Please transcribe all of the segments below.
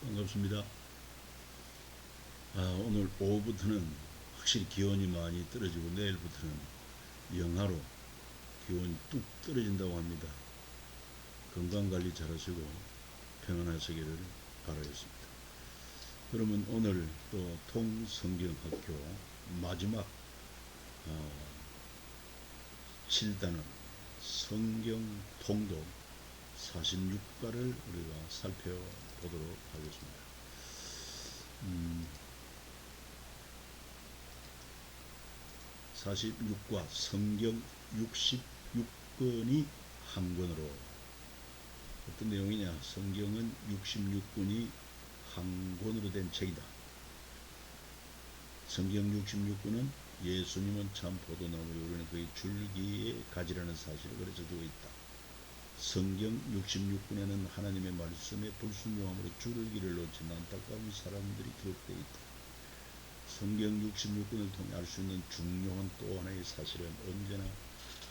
반갑습니다. 오늘 오후부터는 확실히 기온이 많이 떨어지고 내일부터는 영하로 기온이 뚝 떨어진다고 합니다. 건강관리 잘하시고 평안하시기를 바라겠습니다. 그러면 오늘 또 통성경학교 마지막 7단원 성경 통독 46과를 우리가 살펴보도록 하겠습니다. 46과 성경 66권이 한 권으로, 어떤 내용이냐, 성경은 66권이 한 권으로 된 책이다. 성경 66권은 예수님은 참 포도나무요 우리는 그의 줄기의 가지라는 사실을 그려져 두고 있다. 성경 66권에는 하나님의 말씀에 불순종함으로 줄기를 놓친 안타까운 사람들이 기록되어 있다. 성경 66권을 통해 알 수 있는 중요한 또 하나의 사실은 언제나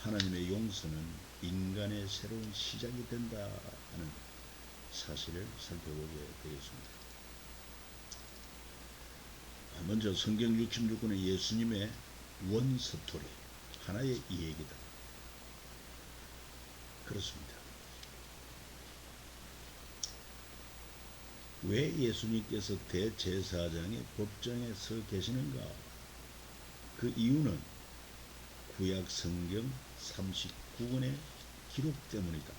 하나님의 용서는 인간의 새로운 시작이 된다 하는 사실을 살펴보게 되겠습니다. 먼저 성경 66권은 예수님의 원스토리, 하나의 이야기다. 그렇습니다. 왜 예수님께서 대제사장의 법정에 서 계시는가? 그 이유는 구약 성경 39권의 기록 때문이다.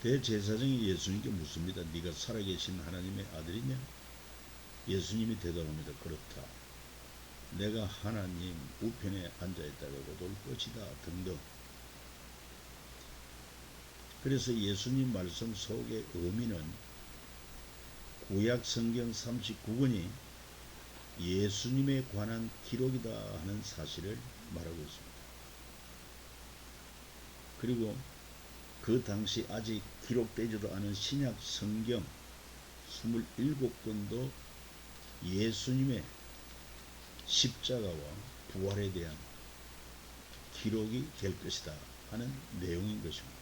대제사장이 예수님께 묻습니다. 네가 살아계신 하나님의 아들이냐? 예수님이 대답합니다. 그렇다. 내가 하나님 우편에 앉아있다가도 올 것이다 등등. 그래서 예수님 말씀 속의 의미는 구약 성경 39권이 예수님에 관한 기록이다 하는 사실을 말하고 있습니다. 그리고 그 당시 아직 기록되지도 않은 신약 성경 27권도 예수님의 십자가와 부활에 대한 기록이 될 것이다 하는 내용인 것입니다.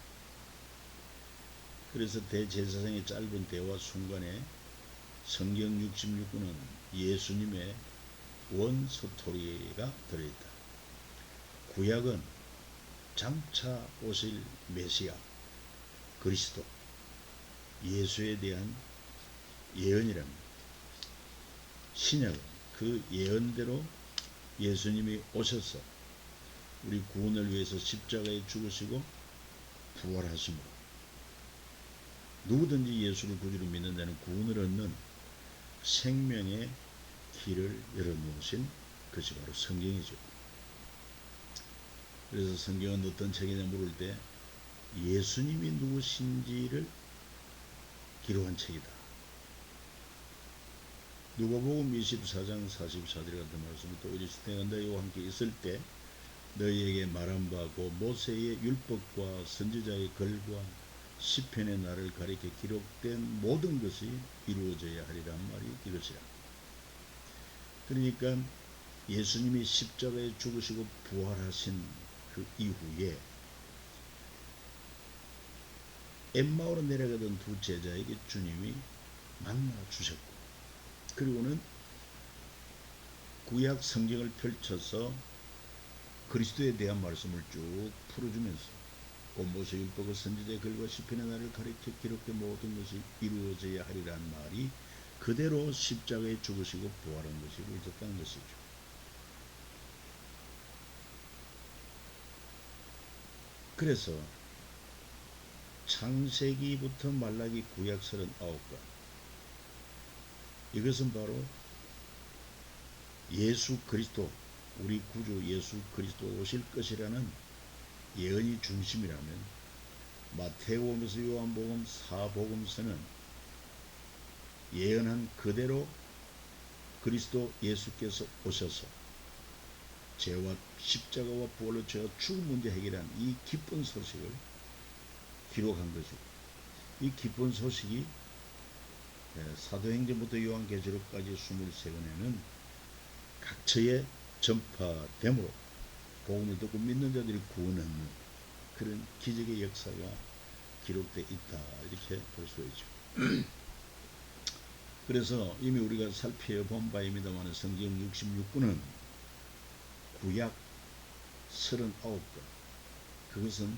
그래서 대제사장의 짧은 대화 순간에 성경 66권은 예수님의 원스토리가 들어있다. 구약은 장차 오실 메시아 그리스도 예수에 대한 예언이랍니다. 신약은 그 예언대로 예수님이 오셔서 우리 구원을 위해서 십자가에 죽으시고 부활하심으로 누구든지 예수를 구주로 믿는 자는 구원을 얻는 생명의 길을 열어놓으신 것이 바로 성경이죠. 그래서 성경은 어떤 책이냐 물을 때 예수님이 누구신지를 기록한 책이다. 누가복음 24장 44절 같은 말씀을 또 이르시되 내가 너희와 함께 있을 때 너희에게 말한 바 고 모세의 율법과 선지자의 글과 시편의 날을 가리켜 기록된 모든 것이 이루어져야 하리란 말이 이것이라. 그러니까 예수님이 십자가에 죽으시고 부활하신 그 이후에 엠마오로 내려가던 두 제자에게 주님이 만나 주셨고, 그리고는 구약 성경을 펼쳐서 그리스도에 대한 말씀을 쭉 풀어주면서 모세 율법과 선지자의 글과 시편의 날을 가리켜 기록된 모든 것이 이루어져야 하리라는 말이 그대로 십자가에 죽으시고 부활한 것이 이루어졌다는 것이죠. 그래서 창세기부터 말라기 구약 39권, 이것은 바로 예수 그리스도, 우리 구주 예수 그리스도 오실 것이라는 예언이 중심이라면 마태복음에서 요한복음, 사복음서는 예언한 그대로 그리스도 예수께서 오셔서 죄와 십자가와 부활로 죄와 죽음 문제 해결한 이 기쁜 소식을 기록한 것이고, 이 기쁜 소식이 사도행전부터 요한계시록까지 23권에는 각처에 전파되므로 복음을 듣고 믿는 자들이 구원하는 그런 기적의 역사가 기록되어 있다, 이렇게 볼 수 있죠. 그래서 이미 우리가 살펴본 바입니다만 성경 66권은 구약 39권, 그것은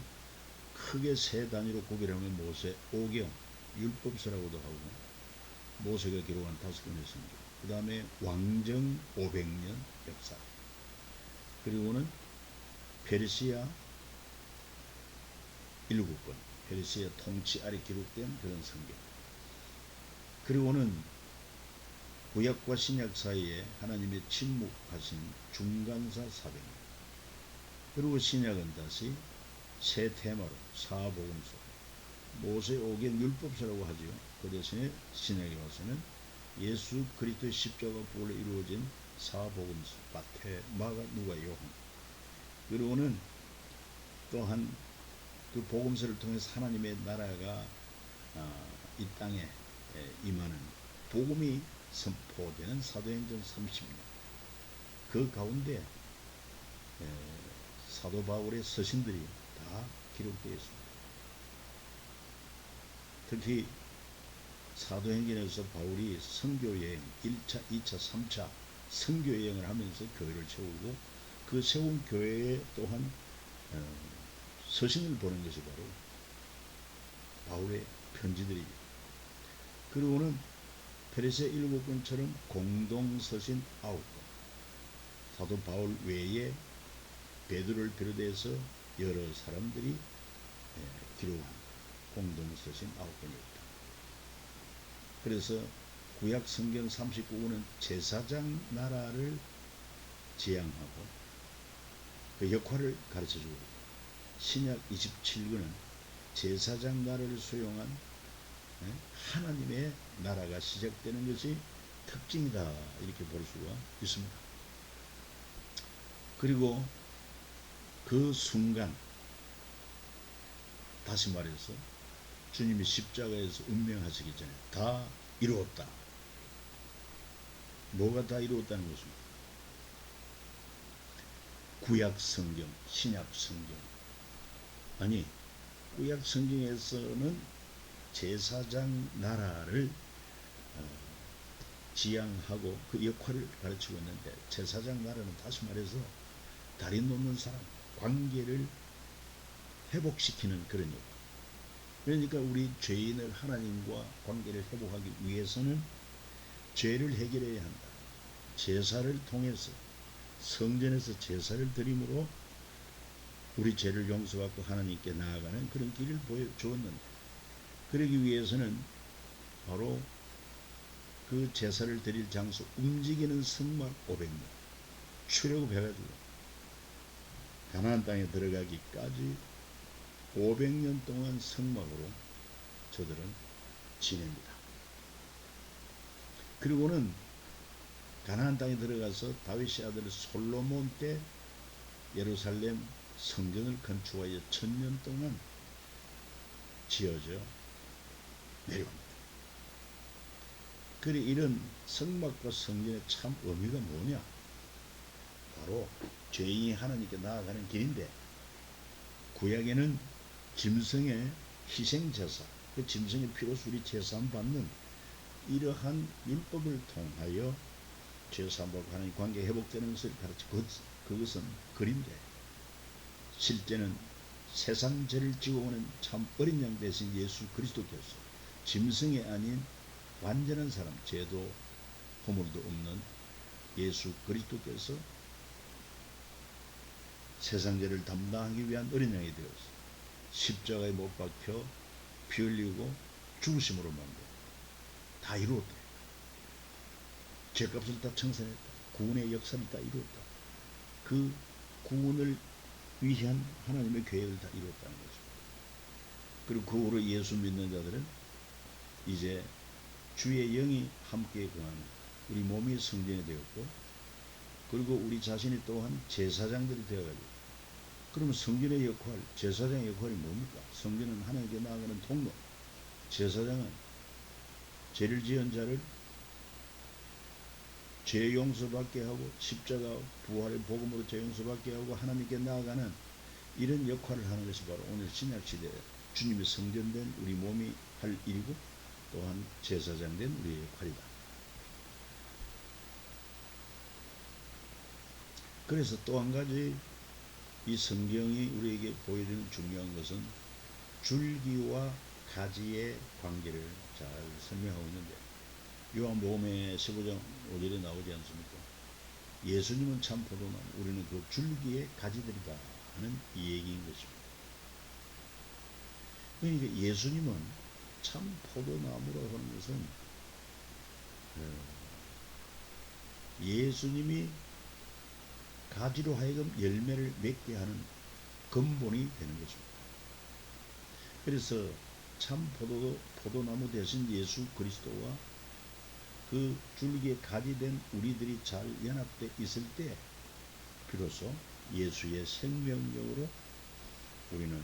크게 세 단위로 구별하면 모세 5경, 율법서라고도 하고 모세가 기록한 5권의 성경, 그 다음에 왕정 500년 역사, 그리고는 페르시아 7권, 페르시아 통치 아래 기록된 그런 성경, 그리고는 구약과 신약 사이에 하나님의 침묵하신 중간사 400년, 그리고 신약은 다시 새 테마로 사복음서, 모세 5경 율법서라고 하지요. 그 대신에 신약에 와서는 예수 그리스도의 십자가 부활로 이루어진 사복음서, 마태, 마가, 누가, 요한, 그리고는 또한 그 복음서를 통해서 하나님의 나라가 이 땅에 임하는 복음이 선포되는 사도행전 30년, 그 가운데 사도 바울의 서신들이 다 기록되어 있습니다. 특히 사도행전에서 바울이 선교여행 1차, 2차, 3차 선교여행을 하면서 교회를 세우고 그 세운 교회에 또한 서신을 보낸 것이 바로 바울의 편지들이죠. 그리고는 페르시아 7권처럼 공동서신 9권, 사도 바울 외에 베드로를 비롯해서 여러 사람들이 기록한 공동서신 9권이 있다. 그래서 구약 성경 39권은 제사장 나라를 지향하고 그 역할을 가르쳐주고 있다. 신약 27권은 제사장 나라를 수용한 하나님의 나라가 시작되는 것이 특징이다, 이렇게 볼 수가 있습니다. 그리고 그 순간, 다시 말해서 주님이 십자가에서 운명하시기 전에 다 이루었다. 뭐가 다 이루었다는 것입니다. 구약 성경, 신약 성경, 아니 구약 성경에서는 제사장 나라를 지향하고 그 역할을 가르치고 있는데, 제사장 나라는 다시 말해서 다리 놓는 사람, 관계를 회복시키는 그런 역할. 그러니까 우리 죄인을 하나님과 관계를 회복하기 위해서는 죄를 해결해야 한다. 제사를 통해서, 성전에서 제사를 드림으로 우리 죄를 용서받고 하나님께 나아가는 그런 길을 보여주었는데, 그러기 위해서는 바로 그 제사를 드릴 장소, 움직이는 성막 500년 출애굽해가지고 가나안 땅에 들어가기까지 500년 동안 성막으로 저들은 지냅니다. 그리고는 가나안 땅에 들어가서 다윗의 아들 솔로몬 때 예루살렘 성전을 건축하여 1000년 동안 지어져 내려옵니다. 그래, 이런 성막과 성전의 참 의미가 뭐냐? 바로 죄인이 하나님께 나아가는 길인데, 구약에는 짐승의 희생제사, 그 짐승의 피로서 우리 제사함받는 이러한 율법을 통하여 제사함받고 하나님 관계 회복되는 것을 가르치고, 그것은 그림대, 실제는 세상 죄를 지고 오는 참 어린 양 대신 예수 그리스도께서 짐승이 아닌 완전한 사람, 죄도 허물도 없는 예수 그리스도께서 세상 죄를 담당하기 위한 어린 양이 되어서 십자가에 못 박혀 피 흘리고 죽으심으로 만든, 다 이루었다. 죄값을 다 청산했다. 구원의 역사를 다 이루었다. 그 구원을 위한 하나님의 계획을 다 이루었다는 거죠. 그리고 그 후로 예수 믿는 자들은 이제 주의 영이 함께 거하는 우리 몸이 성전이 되었고, 그리고 우리 자신이 또한 제사장들이 되어가지고, 그러면 성전의 역할, 제사장의 역할이 뭡니까? 성전은 하나님께 나아가는 통로, 제사장은 죄를 지은 자를 죄 용서받게 하고 십자가 부활의 복음으로 죄 용서받게 하고 하나님께 나아가는 이런 역할을 하는 것이 바로 오늘 신약시대에 주님의 성전된 우리 몸이 할 일이고, 또한 제사장 된 우리의 역할이다. 그래서 또 한 가지 이 성경이 우리에게 보여주는 중요한 것은 줄기와 가지의 관계를 잘 설명하고 있는데, 요한복음의 15장 5절에 나오지 않습니까? 예수님은 참 포도나무, 우리는 그 줄기의 가지들이다 하는 이 얘기인 것입니다. 그러니까 예수님은 참 포도나무라고 하는 것은 예수님이 가지로 하여금 열매를 맺게 하는 근본이 되는 것입니다. 그래서 참 포도나무 대신 예수 그리스도와 그 줄기에 가지된 우리들이 잘 연합되어 있을 때 비로소 예수의 생명력으로 우리는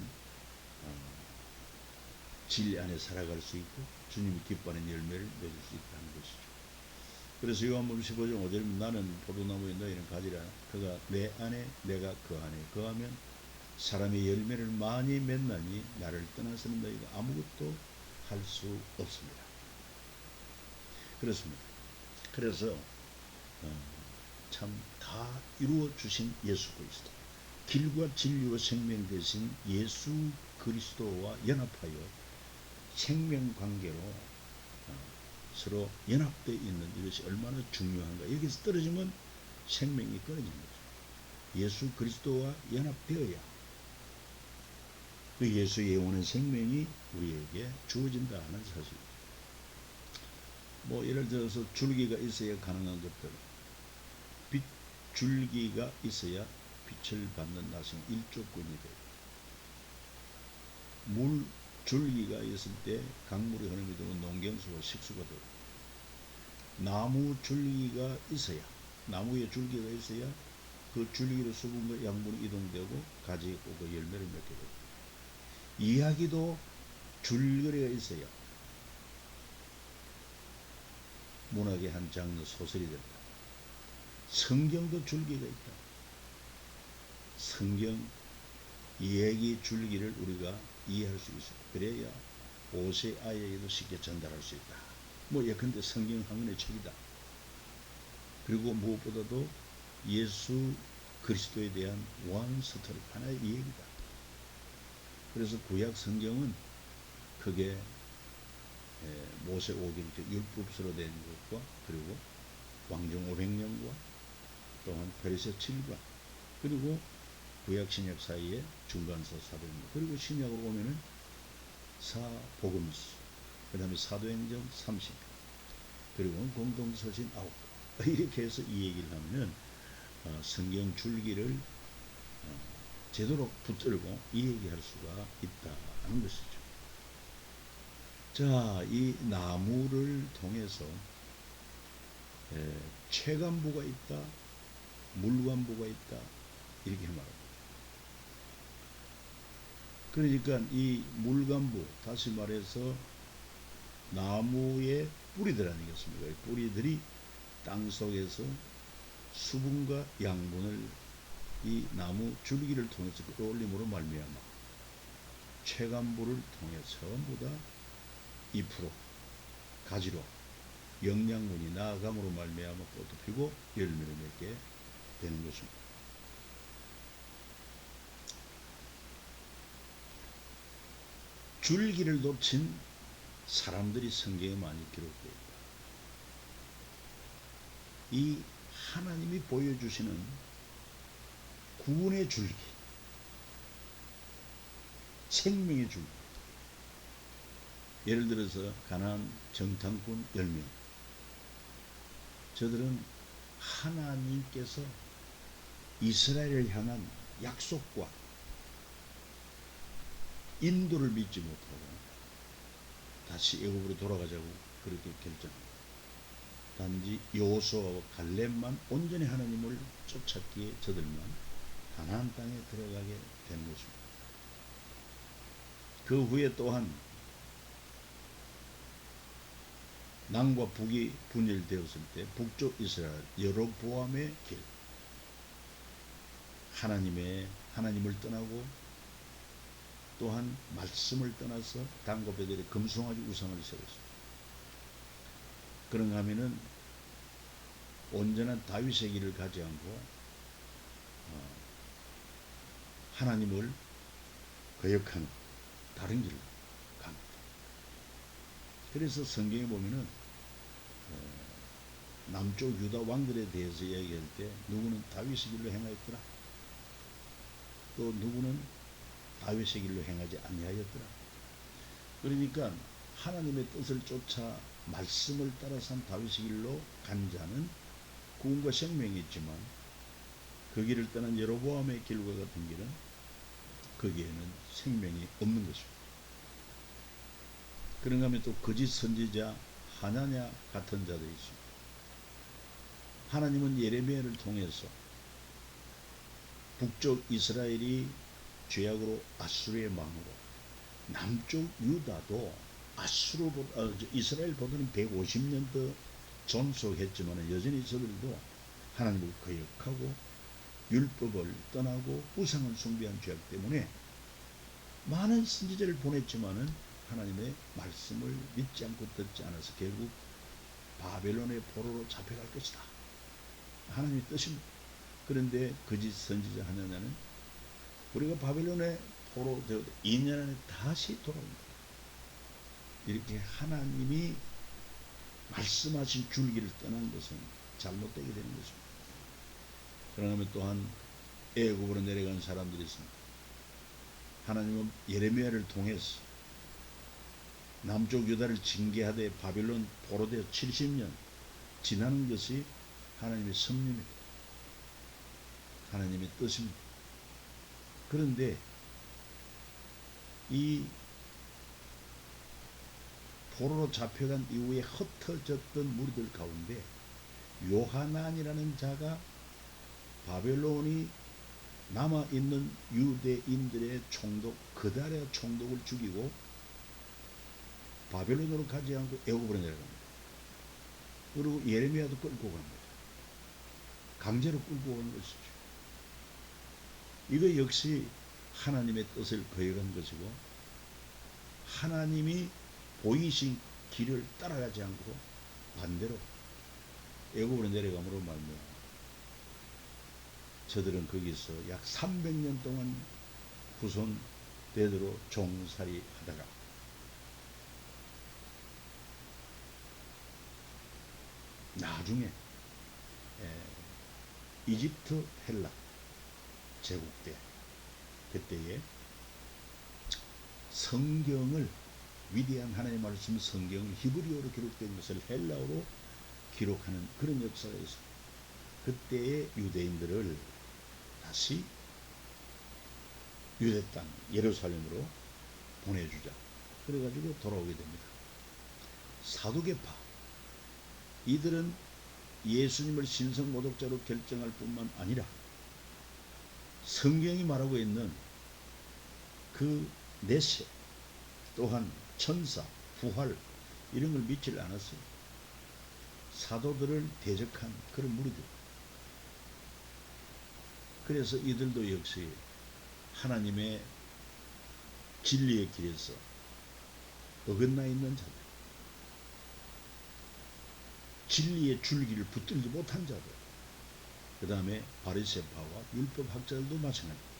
진리 안에 살아갈 수 있고 주님이 기뻐하는 열매를 맺을 수 있다는 것이죠. 그래서 요한복음 15장 5절에 나는 포도나무에 너희는 가지라. 그가 내 안에 내가 그 안에 거하면 사람의 열매를 많이 맺나니 나를 떠나서는 너희가 아무것도 할 수 없습니다. 그렇습니다. 그래서 참 다 이루어 주신 예수 그리스도, 길과 진리와 생명 되신 예수 그리스도와 연합하여 생명 관계로 서로 연합되어 있는 이것이 얼마나 중요한가. 여기서 떨어지면 생명이 끊어지는 거죠. 예수 그리스도와 연합되어야 그 예수의 영원한 생명이 우리에게 주어진다 하는 사실. 뭐 예를 들어서 줄기가 있어야 가능한 것들, 빛 줄기가 있어야 빛을 받는 나성 일조권이 되고, 물 줄기가 있을 때 강물이 흐름이 되고 농경수와 식수가 되고, 나무 줄기가 있어야, 나무에 줄기가 있어야 그 줄기로 수분과 양분이 이동되고 가지에 꽂고 열매를 맺게 되고, 이야기도 줄거리가 있어야 문학의 한 장르 소설이 된다. 성경도 줄기가 있다. 성경 이야기 줄기를 우리가 이해할 수 있어. 그래야 5세 아이에게도 쉽게 전달할 수 있다. 뭐 예컨대 성경 한 권의 책이다. 그리고 무엇보다도 예수 그리스도에 대한 원 스토리, 하나의 이야기다. 그래서 구약 성경은 그게 모세 오경 율법서로 된 것과, 그리고 왕정 500년과 또한 페르시아 7관, 그리고 구약 신약 사이에 중간서 400년, 그리고 신약으로 오면은 사복음서, 그 다음에 사도행전 30, 그리고 공동서신 9. 이렇게 해서 이 얘기를 하면은 성경 줄기를 제대로 붙들고 이 얘기할 수가 있다는 것이죠. 자, 이 나무를 통해서 체간부가 있다, 물간부가 있다, 이렇게 말합니다. 그러니까 이 물간부, 다시 말해서 나무의 뿌리들 아니겠습니까? 뿌리들이 땅 속에서 수분과 양분을 이 나무 줄기를 통해서 끌어올림으로 말미암아 체간부를 통해 전부 다 잎으로, 가지로 영양분이 나아감으로 말미암아 꽃도 피고 열매를 맺게 되는 것입니다. 줄기를 놓친 사람들이 성경에 많이 기록되어 있다. 이 하나님이 보여주시는 구원의 줄기, 생명의 줄기. 예를 들어서 가나안 정탐꾼 10명. 저들은 하나님께서 이스라엘을 향한 약속과 인도를 믿지 못하고 다시 애굽으로 돌아가자고 그렇게 결정합니다. 단지 여호수아와 갈렙만 온전히 하나님을 쫓았기에 저들만 가나안 땅에 들어가게 된 것입니다. 그 후에 또한 남과 북이 분열되었을 때 북쪽 이스라엘 여로보암의 길, 하나님을 떠나고 또한 말씀을 떠나서 단과 베델에 금송아지 우상을 세웠습니다. 그런가 하면은 온전한 다윗의 길을 가지 않고 하나님을 거역하는 다른 길로 갑니다. 그래서 성경에 보면은 남쪽 유다 왕들에 대해서 얘기할 때 누구는 다윗의 길로 행하였더라, 또 누구는 다윗의 길로 행하지 아니하였더라. 그러니까 하나님의 뜻을 쫓아 말씀을 따라서 다윗의 길로 간 자는 구원과 생명이 있지만, 그 길을 떠난 여로보암의 길과 같은 길은 거기에는 생명이 없는 것입니다. 그런가 하면 또 거짓 선지자 하나냐 같은 자들이 있습니다. 하나님은 예레미야를 통해서 북쪽 이스라엘이 죄악으로 아수르의 망으로 남쪽 유다도 이스라엘보다는 150년 더 존속했지만 여전히 저들도 하나님을 거역하고 율법을 떠나고 우상을 숭배한 죄악 때문에 많은 선지자를 보냈지만은 하나님의 말씀을 믿지 않고 듣지 않아서 결국 바벨론의 포로로 잡혀갈 것이다, 하나님의 뜻입니다. 그런데 거짓 선지자 하나냐는 우리가 바벨론의 포로 되어 2년 안에 다시 돌아옵니다. 이렇게 하나님이 말씀하신 줄기를 떠난 것은 잘못되게 되는 것입니다. 그러면 또한 애굽으로 내려간 사람들이 있습니다. 하나님은 예레미야를 통해서 남쪽 유다를 징계하되 바벨론 포로되어 70년 지나는 것이 하나님의 섭리입니다. 하나님의 뜻입니다. 그런데 이 포로로 잡혀간 이후에 흩어졌던 무리들 가운데 요하난이라는 자가 바벨론이 남아있는 유대인들의 총독 그다랴 총독을 죽이고 바벨론으로 가지 않고 애굽으로 내려갑니다. 그리고 예레미야도 끌고 갑니다. 강제로 끌고 온 것이죠. 이거 역시 하나님의 뜻을 거역한 것이고 하나님이 보이신 길을 따라가지 않고 반대로 애굽으로 내려감으로 말미암아 저들은 거기서 약 300년 동안 후손 대대로 종살이 하다가 나중에 이집트 헬라 제국 때 그때에 성경을 위대한 하나님의 말씀 성경을 히브리어로 기록된 것을 헬라어로 기록하는 그런 역사가 있습니다. 그때의 유대인들을 다시 유대 땅 예루살렘으로 보내주자 그래가지고 돌아오게 됩니다. 사두개파 이들은 예수님을 신성 모독자로 결정할 뿐만 아니라 성경이 말하고 있는 그 내세 또한 천사, 부활 이런 걸 믿질 않았어요. 사도들을 대적한 그런 무리들. 그래서 이들도 역시 하나님의 진리의 길에서 어긋나 있는 자들, 진리의 줄기를 붙들지 못한 자들, 그 다음에 바리새파와 율법학자들도 마찬가지입니다.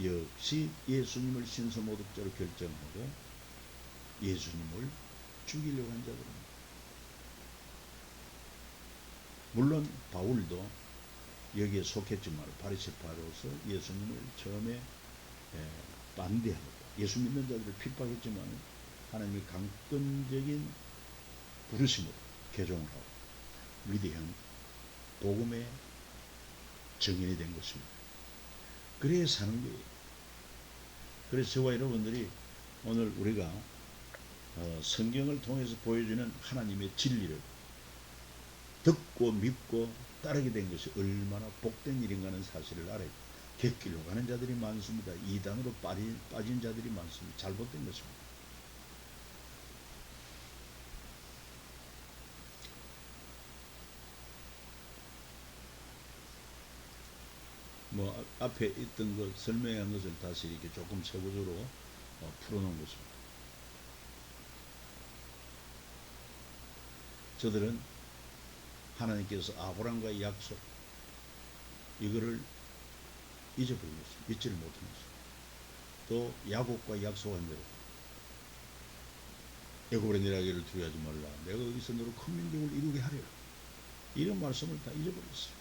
역시 예수님을 신성모독자로 결정하고 예수님을 죽이려고 한 자들입니다. 물론 바울도 여기에 속했지만 바리새파로서 예수님을 처음에 반대하고 예수 믿는 자들을 핍박했지만 하나님의 강권적인 부르심으로 개종을 하고 위대한 복음의 증인이 된 것입니다. 그래야 사는 거예요. 그래서 저와 여러분들이 오늘 우리가 성경을 통해서 보여주는 하나님의 진리를 듣고 믿고 따르게 된 것이 얼마나 복된 일인가 하는 사실을 알아요. 객길로 가는 자들이 많습니다. 이단으로 빠진 자들이 많습니다. 잘못된 것입니다. 앞에 있던 것 설명한 것을 다시 이렇게 조금 세부적으로 풀어놓은 것입니다. 저들은 하나님께서 아브라함과의 약속 이거를 잊어버린 것입니다. 믿지를 못한 것입니다. 또 야곱과 약속한 대로 애굽으로 내려가기를 두려워하지 말라. 내가 여기서 너로 큰 민족을 이루게 하리라. 이런 말씀을 다 잊어버렸어요.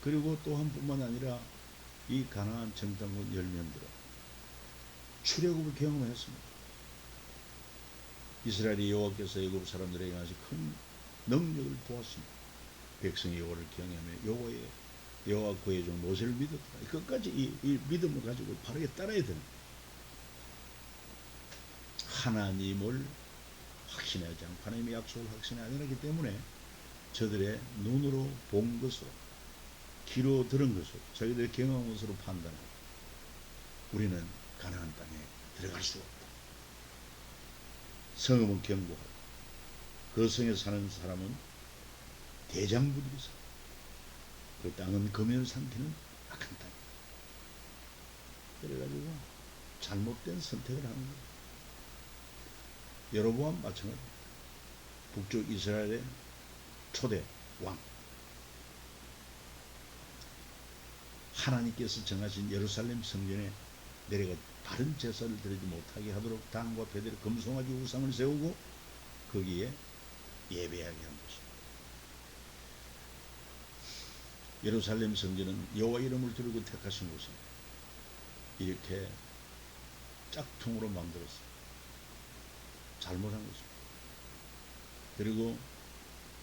그리고 또한 뿐만 아니라 이 가나안 정탐꾼 10명들은 출애굽을 경험했습니다. 이스라엘이 여호와께서 애굽 사람들에게 하신 큰 능력을 보았습니다. 백성이 여호와를 경외하며 여호와 그의 종 모세를 믿었다. 끝까지 이 믿음을 가지고 바르게 따라야 되는 하나님을 확신하지 않고 하나님의 약속을 확신하지 않기 때문에 저들의 눈으로 본 것으로 귀로 들은 것으로 자기들의 경험한 것으로 판단하고 우리는 가나안 땅에 들어갈 수가 없다. 성읍은 견고하고 그 성에 사는 사람은 대장부들이 살아. 그 땅은 금연을 삼키는 악한 땅이다. 그래가지고 잘못된 선택을 하는 거예요. 여로보암 마찬가지입니다. 북쪽 이스라엘의 초대 왕, 하나님께서 정하신 예루살렘 성전에 내려가 바른 제사를 드리지 못하게 하도록 단과 베델에 금송아지 우상을 세우고 거기에 예배하게 한 것입니다. 예루살렘 성전은 여호와 이름을 두르고 택하신 곳입니다. 이렇게 짝퉁으로 만들었습니다. 잘못한 것입니다. 그리고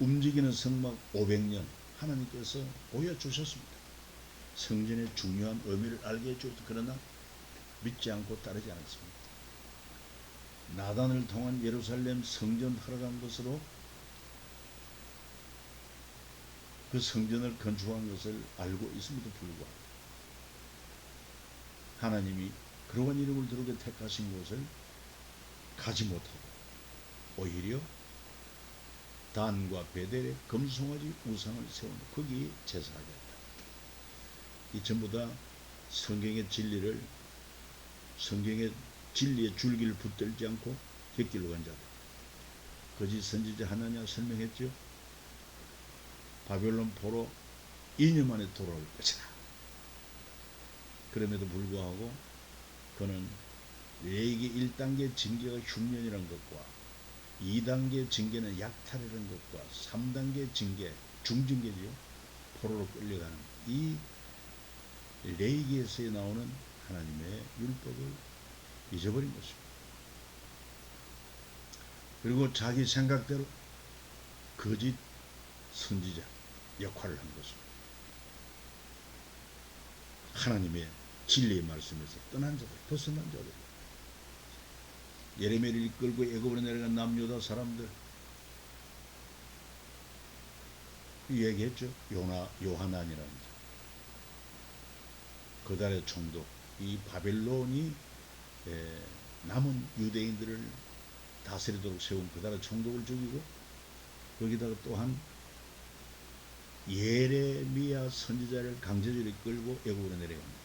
움직이는 성막 500년 하나님께서 보여주셨습니다. 성전의 중요한 의미를 알게 해주었다. 그러나 믿지 않고 따르지 않았습니다. 나단을 통한 예루살렘 성전 허락한 것으로 그 성전을 건축한 것을 알고 있음에도 불구하고 하나님이 그러한 이름을 두르게 택하신 곳을 가지 못하고 오히려 단과 베델에 금송아지 우상을 세우는 거기에 제사하게 했다. 이 전부 다 성경의 진리를 성경의 진리의 줄기를 붙들지 않고 객길로 간 자들. 거짓 선지자 하나냐 설명했죠. 바벨론 포로 2년 만에 돌아올 것이다. 그럼에도 불구하고 그는 레위기 1단계 징계가 흉년이라는 것과 2단계 징계는 약탈이라는 것과 3단계 징계, 중징계지요. 포로로 끌려가는 이 레위기에서 나오는 하나님의 율법을 잊어버린 것입니다. 그리고 자기 생각대로 거짓 선지자 역할을 한 것입니다. 하나님의 진리의 말씀에서 떠난 자들, 벗어난 자들. 예레미야를 이끌고 애굽으로 내려간 남유다 사람들 얘기했죠. 요하난이라는 자. 그달의 총독, 이 바벨론이 남은 유대인들을 다스리도록 세운 그달의 총독을 죽이고 거기다가 또한 예레미야 선지자를 강제적으로 끌고 애굽으로 내려갑니다.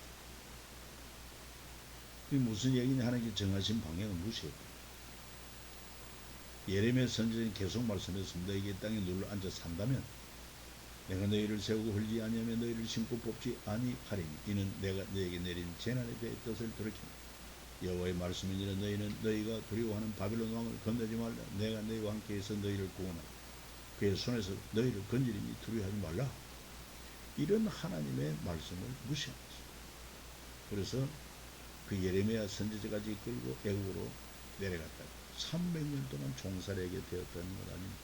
그게 무슨 얘기냐 하나님께 정하신 방향을 무시했고 예레미야 선지자는 계속 말씀했습니다. 너희가 이 땅에 눌러 앉아 산다면 내가 너희를 세우고 헐지 아니하며 너희를 심고 뽑지 아니하리니 이는 내가 너희에게 내린 재난에 대해 뜻을 돌이키니 여호와의 말씀이니라. 너희는 너희가 두려워하는 바벨론 왕을 건너지 말라. 내가 너희와 함께해서 너희를 구원하라. 그의 손에서 너희를 건지리니 두려워하지 말라. 이런 하나님의 말씀을 무시한 것입니다. 그래서 그 예레미야 선지자까지 이끌고 애국으로 내려갔다. 300년 동안 종살이하게 되었다는 것 아닙니까?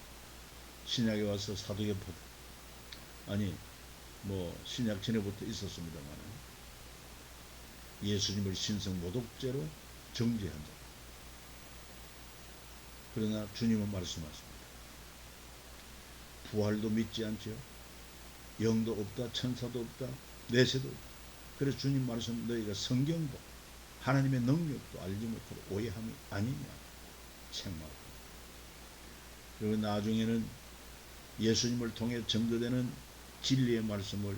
신약에 와서 사도계포 아니 신약 전에부터 있었습니다만 예수님을 신성 모독죄로 정죄한 자. 그러나 주님은 말씀하십니다. 부활도 믿지 않죠. 영도 없다, 천사도 없다, 내세도 없다. 그래서 주님 말씀 너희가 성경도 하나님의 능력도 알지 못하고 오해함이 아니냐 책망. 그리고 나중에는 예수님을 통해 증거되는 진리의 말씀을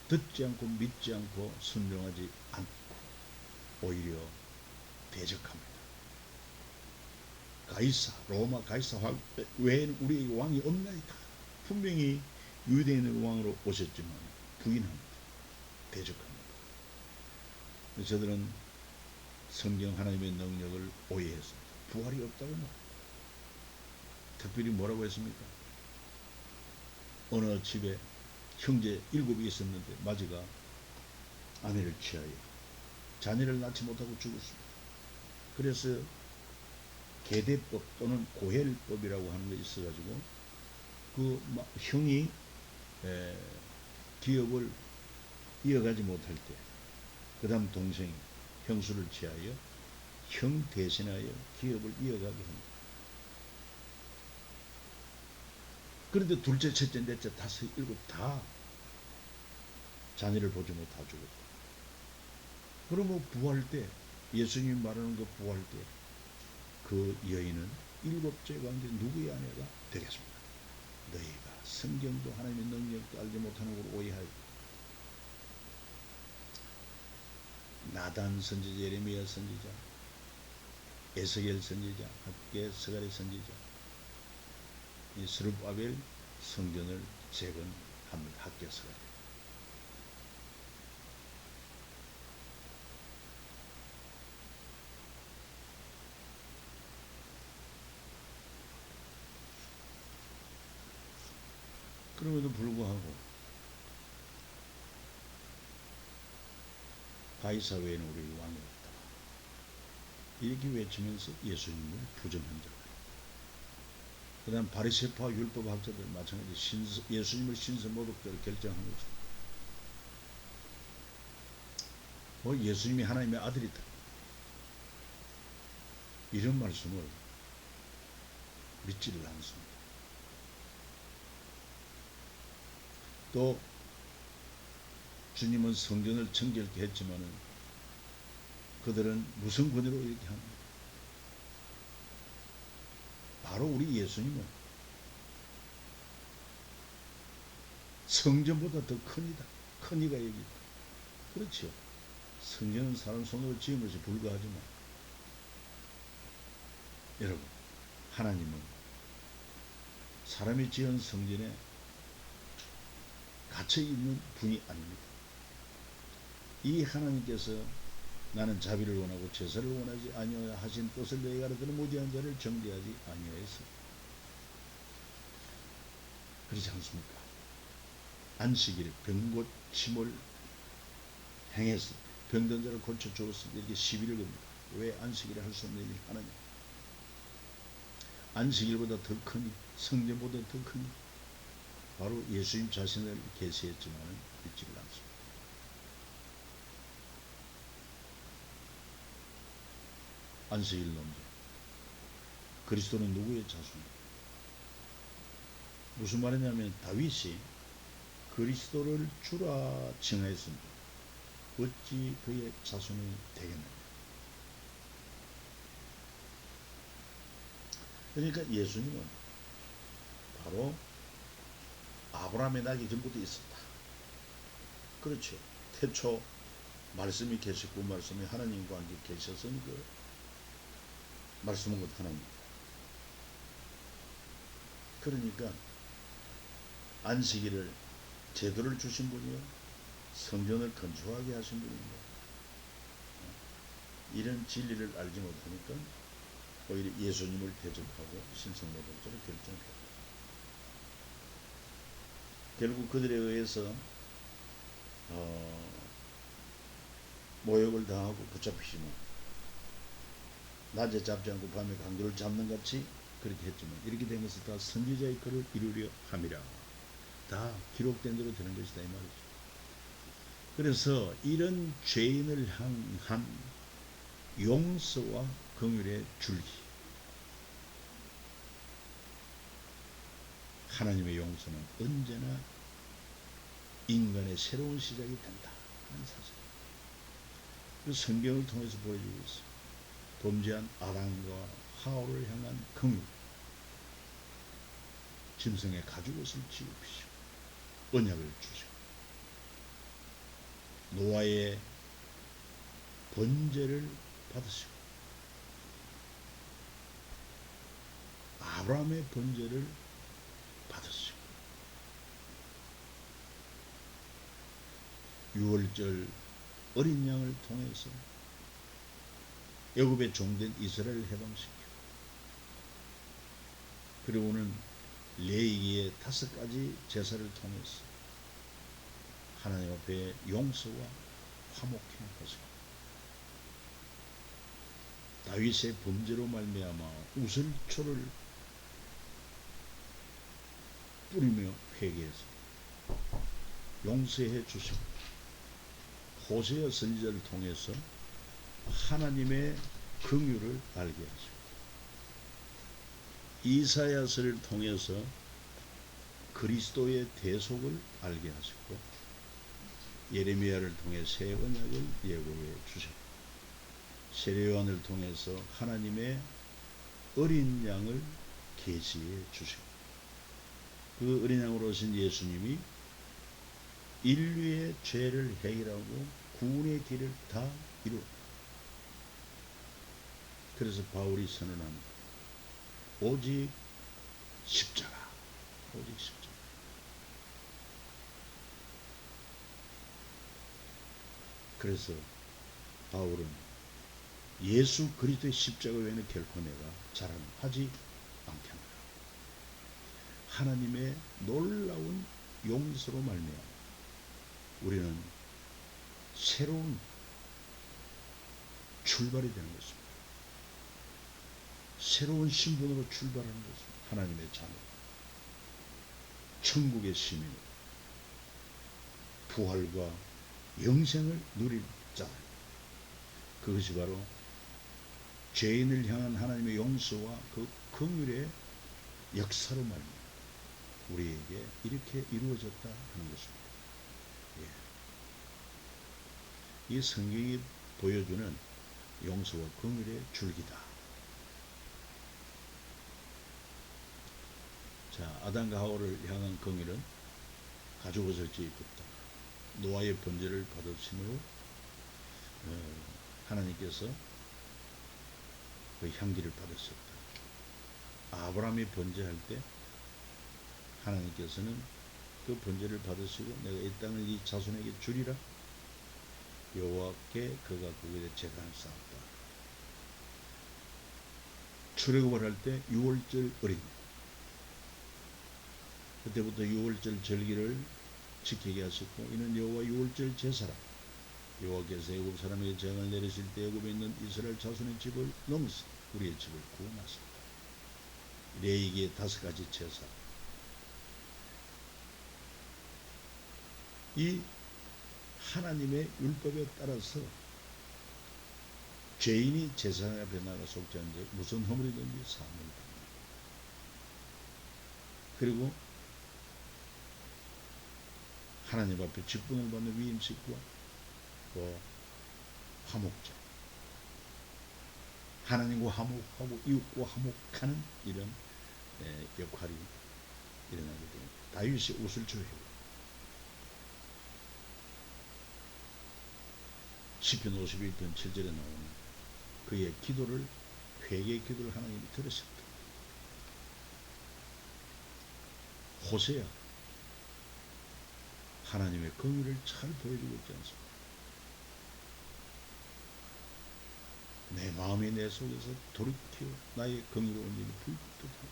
듣지 않고 믿지 않고 순종하지 않고 오히려 대적합니다. 가이사, 로마 가이사 외에는 우리에게 왕이 없나이다. 분명히 유대인의 왕으로 오셨지만 부인합니다. 대적합니다. 저들은 성경 하나님의 능력을 오해했습니다. 부활이 없다고 말합니다. 특별히 뭐라고 했습니까? 어느 집에 형제 7이 있었는데 마지가 아내를 취하여 자녀를 낳지 못하고 죽었습니다. 그래서 계대법 또는 고헬법이라고 하는 게 있어가지고 그 형이 기업을 이어가지 못할 때 그 다음 동생이 형수를 취하여 형 대신하여 기업을 이어가게 합니다. 그런데 둘째, 첫째, 넷째, 다섯, 일곱 다 자녀를 보지 못하고 죽었다. 그러면 부활 때 예수님이 말하는 그 부활 때 그 여인은 일곱째 가운데 누구의 아내가 되겠습니까? 너희가 성경도 하나님의 능력도 알지 못하는 걸 오해하여 나단 선지자, 예레미야 선지자, 에스겔 선지자, 학개, 스가랴 선지자, 이 스룹바벨 성전을 재건합니다. 학개, 스가랴. 그럼에도 불구하고 가이사 외에는 우리 왕이 없다. 이렇게 외치면서 예수님을 부정한 자가. 그 다음 바리새파 율법학자들 마찬가지 예수님을 신성모독죄로 결정한 거죠. 예수님이 하나님의 아들이다. 이런 말씀을 믿지를 않습니다. 또 주님은 성전을 정결케 했지만은 그들은 무슨 권위로 이렇게 합니다. 바로 우리 예수님은 성전보다 더 크니다. 크니가 여기다. 그렇죠. 성전은 사람 손으로 지은 것이 불가하지만 여러분, 하나님은 사람이 지은 성전에 갇혀 있는 분이 아닙니다. 이 하나님께서 나는 자비를 원하고 제사를 원하지 아니하여 하신 뜻을 너희가 알아들은 무지한 자를 정죄하지 아니하였어. 그렇지 않습니까? 안식일 병고침을 행했을 때 병든 자를 고쳐 주었을 때 이렇게 시비를 겁니다. 왜 안식일을 할 수 없는 일 하나님? 안식일보다 더 크니 성전보다 더 크니 바로 예수님 자신을 계시했지만 믿지를 않습니다. 안식일 논쟁. 그리스도는 누구의 자손입니까? 무슨 말이냐면 다윗이 그리스도를 주라 칭하였습니다. 어찌 그의 자손이 되겠느냐. 그러니까 예수님은 바로 아브라함의 나기 전부터 있었다. 그렇죠. 태초 말씀이 계셨고 말씀이 하나님과 함께 계셨으니까 말씀은 곧 하나님입니다. 그러니까 안식일을 제도를 주신 분이요 성전을 건축하게 하신 분입니다. 이런 진리를 알지 못하니까 오히려 예수님을 대적하고 신성모독죄를 결정했다. 결국 그들에 의해서 모욕을 당하고 붙잡히지만 낮에 잡지 않고 밤에 강도를 잡는 같이 그렇게 했지만 이렇게 된 것은 다 선지자의 글을 이루려 함이라. 다 기록된 대로 되는 것이다 이 말이죠. 그래서 이런 죄인을 향한 용서와 긍휼의 줄기, 하나님의 용서는 언제나 인간의 새로운 시작이 된다 하는 사실. 그 성경을 통해서 보여주고 있어요. 범죄한 아담과 하와를 향한 긍휼, 짐승의 가죽옷을 지우시고 언약을 주시고 노아의 번제를 받으시고 아브라함의 번제를 받으시고 유월절 어린 양을 통해서 애굽의 종된 이스라엘을 해방시키고 그리고는 레위기의 5가지 제사를 통해서 하나님 앞에 용서와 화목케 하시고 다윗의 범죄로 말미암아 우슬초를 뿌리며 회개해서 용서해 주시고 호세아 선지자를 통해서 하나님의 긍휼을 알게 하시고 이사야서를 통해서 그리스도의 대속을 알게 하시고 예레미야를 통해 새 언약을 예고해 주셨고 세례요한을 통해서 하나님의 어린 양을 계시해 주시고 그 어린 양으로 오신 예수님이 인류의 죄를 해결하고 구원의 길을 다 이루었다. 그래서 바울이 선언한 오직 십자가, 오직 십자가. 그래서 바울은 예수 그리스도의 십자가 외에는 결코 내가 자랑하지 않겠노라. 하나님의 놀라운 용서로 말미암아 우리는 새로운 출발이 되는 것입니다. 새로운 신분으로 출발하는 것입니다. 하나님의 자녀, 천국의 시민, 부활과 영생을 누릴 자. 그것이 바로 죄인을 향한 하나님의 용서와 그 긍휼의 역사로 말미암아 우리에게 이렇게 이루어졌다 하는 것입니다. 이 성경이 보여주는 용서와 긍휼의 줄기다. 자, 아담과 하와를 향한 긍휼은 가죽옷을 입었다. 노아의 번제를 받으심으로 하나님께서 그 향기를 받으셨다. 아브라함이 번제할 때 하나님께서는 그 번제를 받으시고 내가 이 땅을 이 자손에게 주리라. 여호와께 그가 그에게 제단을 쌓았다. 출애굽을 할 때 6월절 어린 그때부터 6월절 절기를 지키게 하셨고 이는 여호와 6월절 제사라. 여호와께서 애굽 사람에게 재앙을 내리실 때 애굽에 있는 이스라엘 자손의 집을 넘으사 우리의 집을 구원하셨다. 레위기의 5가지 제사. 이 하나님의 율법에 따라서 죄인이 제사 앞에 나가 속지 않는 무슨 허물이든지 사함을 받는다. 그리고 하나님 앞에 직분을 받는 위임식과 또 화목제, 하나님과 화목하고 이웃과 화목하는 이런 역할이 일어나게 됩니다. 다윗이 옷을 주회고 시편 51편 7절에 나오는 그의 기도를 회개 기도를 하나님이 들으셨다. 호세아 하나님의 긍휼을 잘 보여주고 있지 않습니까? 내 마음이 내 속에서 돌이켜 나의 긍휼로운 일이 불뜻하고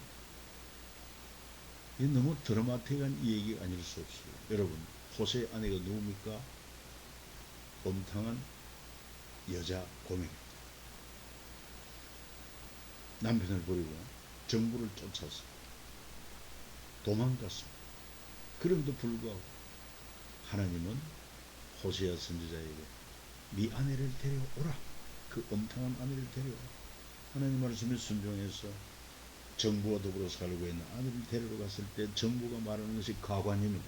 이게 너무 드라마틱한 얘기가 아닐 수 없어요. 여러분 호세의 아내가 누굽니까? 온탕한 여자 고명입니다. 남편을 버리고 정부를 쫓아서 도망갔습니다. 그럼에도 불구하고 하나님은 호세아 선지자에게 네 아내를 데려오라. 그 엄탕한 아내를 데려오라. 하나님 말씀에 순종해서 정부와 더불어 살고 있는 아내를 데리러 갔을 때 정부가 말하는 것이 가관입니다.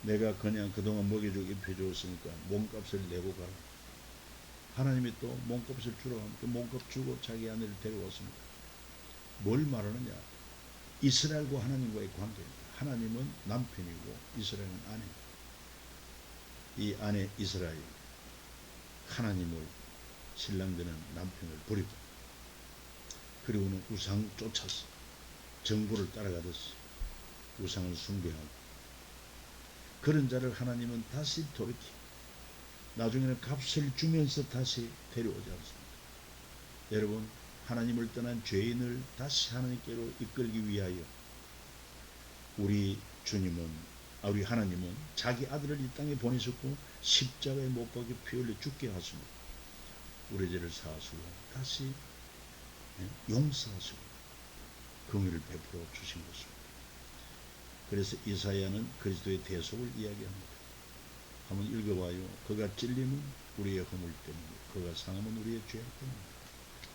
내가 그냥 그동안 먹여주고 입혀주었으니까 몸값을 내고 가라. 하나님이 또 몸값을 주라고 하니까 몸값 주고 자기 아내를 데려왔습니다. 뭘 말하느냐? 이스라엘과 하나님과의 관계입니다. 하나님은 남편이고 이스라엘은 아내입니다. 이 아내 이스라엘 하나님을 신랑되는 남편을 버리고 그리고는 우상 쫓아서 정보를 따라가듯이 우상을 숭배하고 그런 자를 하나님은 다시 돌이키 나중에는 값을 주면서 다시 데려오지 않습니다. 여러분, 하나님을 떠난 죄인을 다시 하나님께로 이끌기 위하여 우리 하나님은 자기 아들을 이 땅에 보내셨고 십자가에 못 박혀 피 흘려 죽게 하시고 우리 죄를 사하시고 다시 용서하시고 긍휼을 베풀어 주신 것입니다. 그래서 이사야는 그리스도의 대속을 이야기합니다. 한번 읽어봐요. 그가 찔림은 우리의 허물 때문에, 그가 상함은 우리의 죄악 때문에,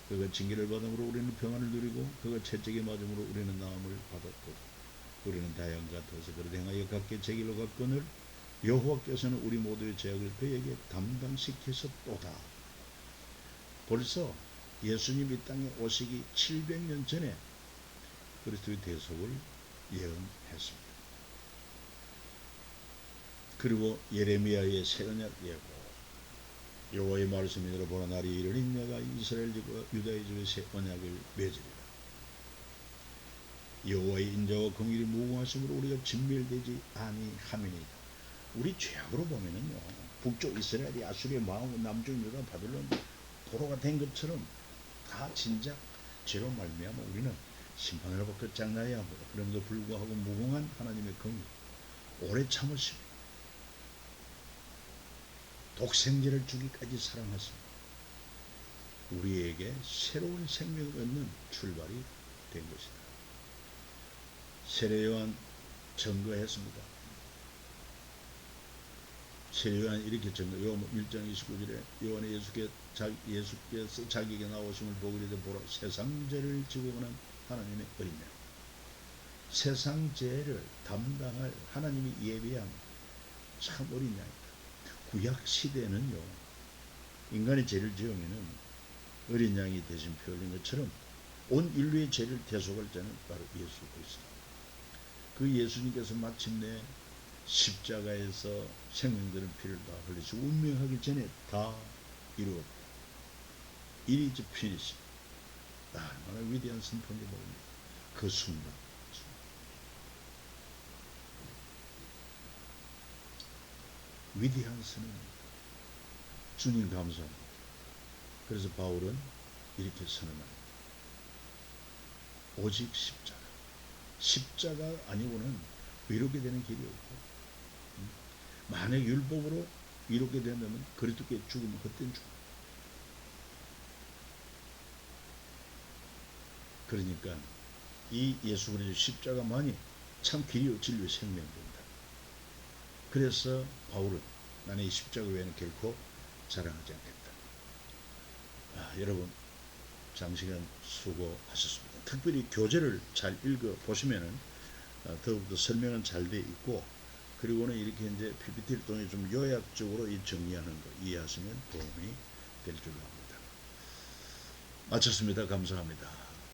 그가 징계를 받음으로 우리는 평안을 누리고 그가 채찍에 맞음으로 우리는 나음을 받았고 우리는 다양 같아서 그를 행하여 각기 제 길로 갔거늘 여호와께서는 우리 모두의 죄악을 그에게 담당시키셨도다. 벌써 예수님 이 땅에 오시기 700년 전에 그리스도의 대속을 예언했습니다. 그리고 예레미야의 새 언약 예고 여호와의 말씀이 들어보라 날이 이르니 내가 이스라엘 집과 유다의 집에 새 언약을 맺으리라. 여호와의 인자와 긍휼이 무궁하심으로 우리가 진멸되지 아니함이니이다. 우리 죄악으로 보면은요 북쪽 이스라엘이 아수리의 망하고 남쪽 유다 바빌론 포로가 된 것처럼 다 진작 죄로 말미암아 우리는 심판으로부터 끝장나야 합니다. 그럼에도 불구하고 무궁한 하나님의 긍휼 오래 참으시고 독생자를 주기까지 사랑하십니다. 우리에게 새로운 생명을 얻는 출발이 된 것이다. 세례 요한 증거했습니다. 세례 요한 이렇게 증거, 요한 1장 29절에 요한의 예수께서 자기에게 나오심을 보고 이르되 보라 세상 죄를 지고 가는 하나님의 어린 양. 세상 죄를 담당할 하나님이 예비한 참 어린 양이다. 구약 시대는요 인간의 죄를 지으면은 어린 양이 대신 피 흘린 것처럼 온 인류의 죄를 대속할 자는 바로 예수 그리스도. 그 예수님께서 마침내 십자가에서 생명되는 피를 다 흘리시고 운명하기 전에 다 이루었다. It is finished. 얼마나 위대한 선포인지 모릅니다. 그 순간 위대한 선언입니다. 주님 감사합니다. 그래서 바울은 이렇게 선언합니다. 오직 십자가 아니고는 이루게 되는 길이 없고 만약 율법으로 이루게 된다면 그리스도께 죽으면 헛된 죽음. 그러니까 이 예수 그리스도 십자가만이 참 길이요 진리요 생명입니다. 그래서 바울은 나는 이 십자가 외에는 결코 자랑하지 않겠다. 여러분 장시간 수고하셨습니다. 특별히 교재를 잘 읽어보시면은 더욱더 설명은 잘 되어 있고 그리고는 이렇게 이제 PPT를 통해 좀 요약적으로 이 정리하는 거 이해하시면 도움이 될 줄 압니다. 마쳤습니다. 감사합니다.